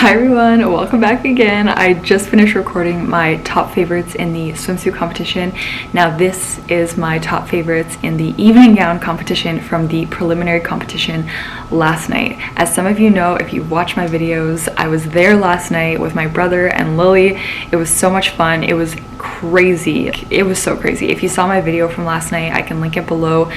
Hi everyone, welcome back again. I just finished recording my top favorites in the swimsuit competition. Now this is my top favorites in the evening gown competition from the preliminary competition last night. As some of you know, if you've watched my videos, I was there last night with my brother and Lily. It was so much fun. It was crazy. It was so crazy. If you saw my video from last night, I can link it below.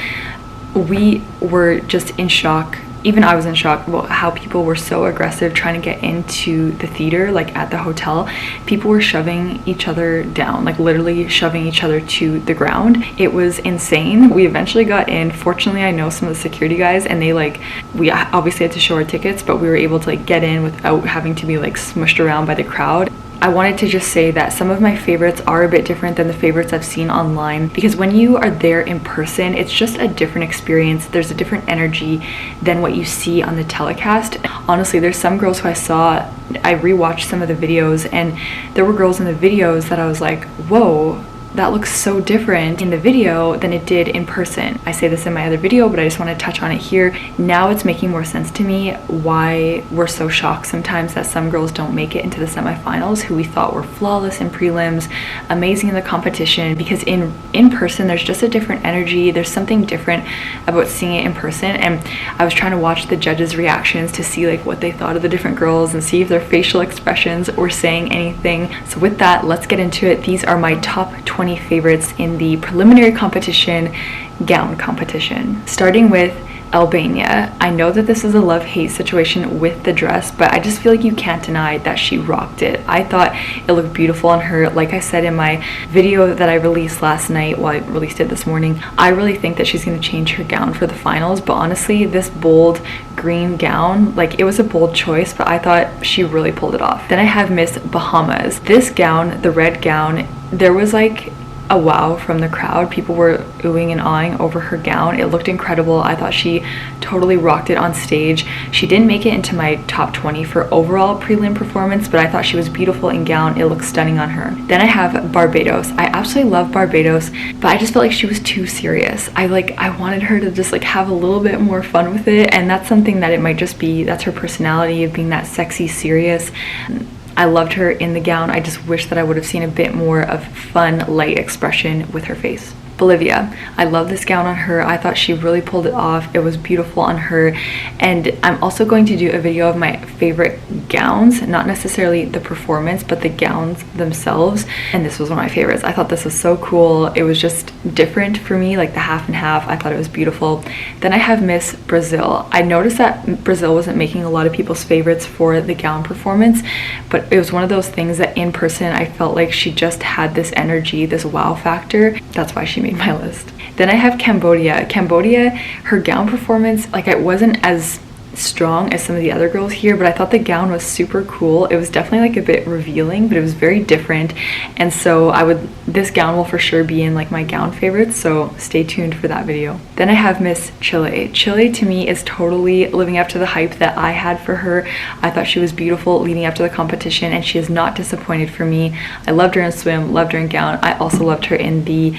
We were just in shock. Even I was in shock about how people were so aggressive trying to get into the theater, like at the hotel. People were shoving each other down, like literally shoving each other to the ground. It was insane. We eventually got in. Fortunately, I know some of the security guys, and we obviously had to show our tickets, but we were able to get in without having to be smushed around by the crowd. I wanted to just say that some of my favorites are a bit different than the favorites I've seen online, because when you are there in person, it's just a different experience. There's a different energy than what you see on the telecast. Honestly, there's some girls who I rewatched some of the videos, and there were girls in the videos that I was like, whoa, that looks so different in the video than it did in person. I say this in my other video, but I just want to touch on it here. Now it's making more sense to me why we're so shocked sometimes that some girls don't make it into the semifinals who we thought were flawless in prelims, amazing in the competition, because in person there's just a different energy. There's something different about seeing it in person, and I was trying to watch the judges' reactions to see what they thought of the different girls and see if their facial expressions were saying anything. So with that, let's get into it. These are my top 20 favorites in the preliminary competition gown competition. Starting with Albania. I know that this is a love-hate situation with the dress, but I just feel like you can't deny that she rocked it. I thought it looked beautiful on her. Like I said in my video that I released last night, well, I released it this morning, I really think that she's going to change her gown for the finals, but honestly, this bold green gown, it was a bold choice, but I thought she really pulled it off. Then I have Miss Bahamas. This gown, the red gown, there was a wow from the crowd. People were oohing and awing over her gown. It looked incredible. I thought she totally rocked it on stage. She didn't make it into my top 20 for overall prelim performance, but I thought she was beautiful in gown. It looked stunning on her. Then I have Barbados. I absolutely love Barbados, but I just felt like she was too serious. I wanted her to just have a little bit more fun with it, and that's something that it might just be, that's her personality of being that sexy, serious. I loved her in the gown. I just wish that I would have seen a bit more of fun, light expression with her face. Bolivia. I love this gown on her. I thought she really pulled it off. It was beautiful on her. And I'm also going to do a video of my favorite gowns, not necessarily the performance, but the gowns themselves. And this was one of my favorites. I thought this was so cool. It was just different for me, the half and half. I thought it was beautiful. Then I have Miss Brazil. I noticed that Brazil wasn't making a lot of people's favorites for the gown performance, but it was one of those things that in person I felt like she just had this energy, this wow factor. That's why she made my list. Then I have Cambodia. Cambodia, her gown performance, it wasn't as strong as some of the other girls here, but I thought the gown was super cool. It was definitely a bit revealing, but it was very different, and so this gown will for sure be in my gown favorites, so stay tuned for that video. Then I have Miss Chile. Chile to me is totally living up to the hype that I had for her. I thought she was beautiful leading up to the competition, and she has not disappointed for me. I loved her in swim, loved her in gown. I also loved her in the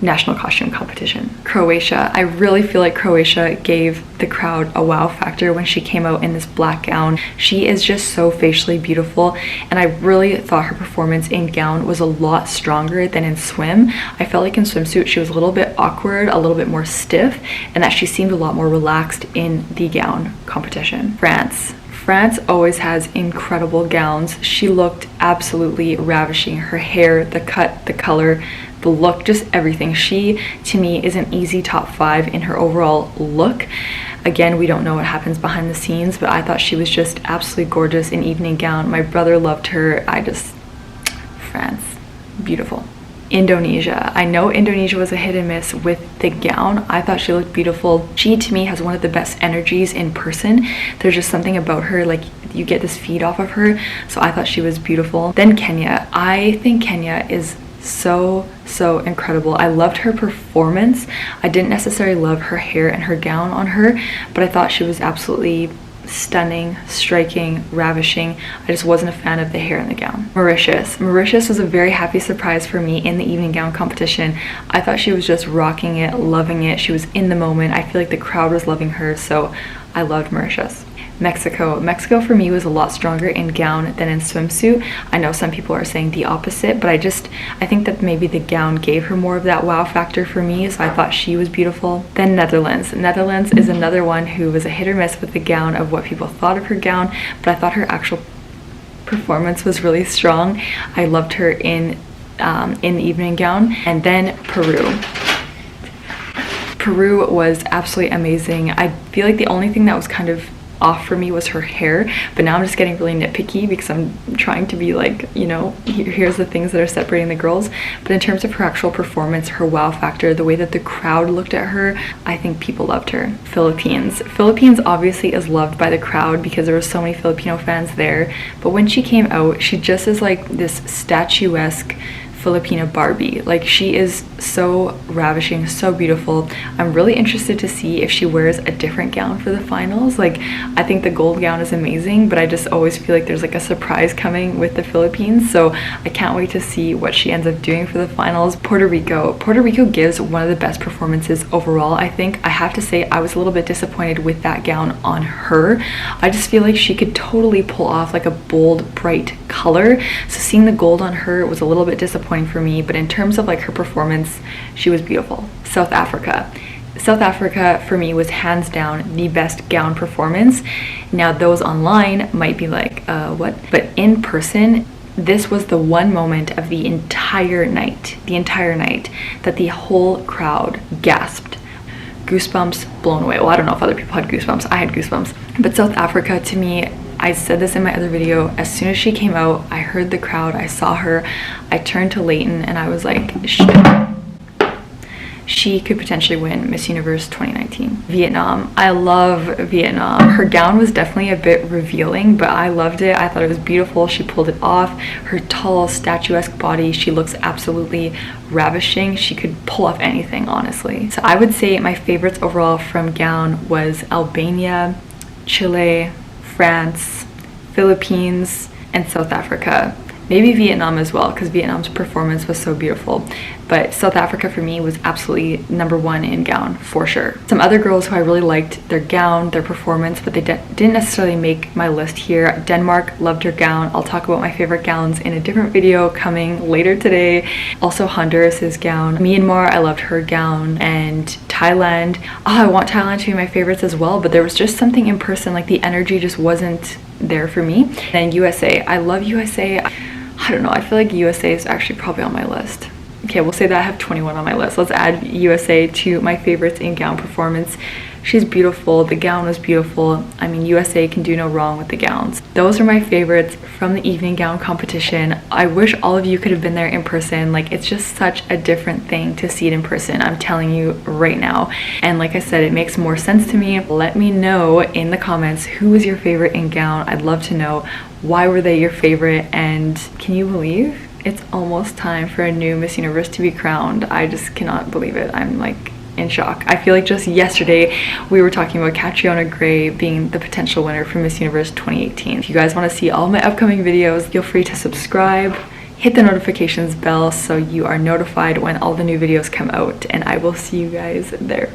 national costume competition. Croatia. I really feel like Croatia gave the crowd a wow factor when she came out in this black gown. She is just so facially beautiful, and I really thought her performance in gown was a lot stronger than in swim. I felt like in swimsuit she was a little bit awkward, a little bit more stiff, and that she seemed a lot more relaxed in the gown competition. France. France always has incredible gowns. She looked absolutely ravishing. Her hair, the cut, the color, the look, just everything. She, to me, is an easy top 5 in her overall look. Again, we don't know what happens behind the scenes, but I thought she was just absolutely gorgeous in evening gown. My brother loved her. France, beautiful. Indonesia. I know Indonesia was a hit and miss with the gown. I thought she looked beautiful. She, to me, has one of the best energies in person. There's just something about her, you get this feed off of her, so I thought she was beautiful. Then Kenya. I think Kenya is so incredible. I loved her performance. I didn't necessarily love her hair and her gown on her, but I thought she was absolutely stunning, striking, ravishing. I just wasn't a fan of the hair in the gown. Mauritius was a very happy surprise for me in the evening gown competition. I thought she was just rocking it, loving it. She was in the moment. I feel like the crowd was loving her, so I loved Mauritius. Mexico. Mexico for me was a lot stronger in gown than in swimsuit. I know some people are saying the opposite, but I think that maybe the gown gave her more of that wow factor for me, so I thought she was beautiful. Then Netherlands. Netherlands is another one who was a hit or miss with the gown of what people thought of her gown, but I thought her actual performance was really strong. I loved her in the evening gown. And then Peru. Peru was absolutely amazing. I feel like the only thing that was kind of off for me was her hair, but now I'm just getting really nitpicky because I'm trying to be like, you know, here's the things that are separating the girls. But in terms of her actual performance, her wow factor, the way that the crowd looked at her, I think people loved her. Philippines. Philippines obviously is loved by the crowd because there were so many Filipino fans there, but when she came out, she just is like this statuesque Filipina Barbie. Like, she is so ravishing, so beautiful. I'm really interested to see if she wears a different gown for the finals. Like, I think the gold gown is amazing, but I just always feel like there's like a surprise coming with the Philippines, so I can't wait to see what she ends up doing for the finals. Puerto Rico. Puerto Rico gives one of the best performances overall, I think. I have to say, I was a little bit disappointed with that gown on her. I just feel like she could totally pull off like a bold, bright color, so seeing the gold on her was a little bit disappointing for me, but in terms of like her performance, she was beautiful. South Africa. South Africa for me was hands down the best gown performance. Now those online might be like, what? But in person, this was the one moment of the entire night that the whole crowd gasped. Goosebumps, blown away. Well, I don't know if other people had goosebumps. I had goosebumps. But South Africa, to me, I said this in my other video, as soon as she came out, I heard the crowd, I saw her, I turned to Leighton and I was like, shit. She could potentially win Miss Universe 2019. Vietnam. I love Vietnam. Her gown was definitely a bit revealing, but I loved it. I thought it was beautiful. She pulled it off. Her tall, statuesque body, she looks absolutely ravishing. She could pull off anything, honestly. So I would say my favorites overall from gown was Albania, Chile, France, Philippines, and South Africa. Maybe Vietnam as well, because Vietnam's performance was so beautiful. But South Africa for me was absolutely #1 in gown, for sure. Some other girls who I really liked their gown, their performance, but they didn't necessarily make my list here. Denmark, loved her gown. I'll talk about my favorite gowns in a different video coming later today. Also Honduras's gown. Myanmar, I loved her gown. And Thailand. Oh, I want Thailand to be my favorites as well, but there was just something in person, like the energy just wasn't there for me. And USA. I love USA. I don't know, I feel like USA is actually probably on my list. Okay, we'll say that I have 21 on my list. Let's add USA to my favorites in gown performance. She's beautiful, the gown was beautiful. I mean, USA can do no wrong with the gowns. Those are my favorites from the evening gown competition. I wish all of you could have been there in person. Like, it's just such a different thing to see it in person, I'm telling you right now. And like I said, it makes more sense to me. Let me know in the comments who was your favorite in gown. I'd love to know why were they your favorite, and can you believe it's almost time for a new Miss Universe to be crowned? I just cannot believe it. I'm like in shock. I feel like just yesterday we were talking about Catriona Gray being the potential winner for Miss Universe 2018. If you guys want to see all my upcoming videos, feel free to subscribe, hit the notifications bell so you are notified when all the new videos come out, and I will see you guys there.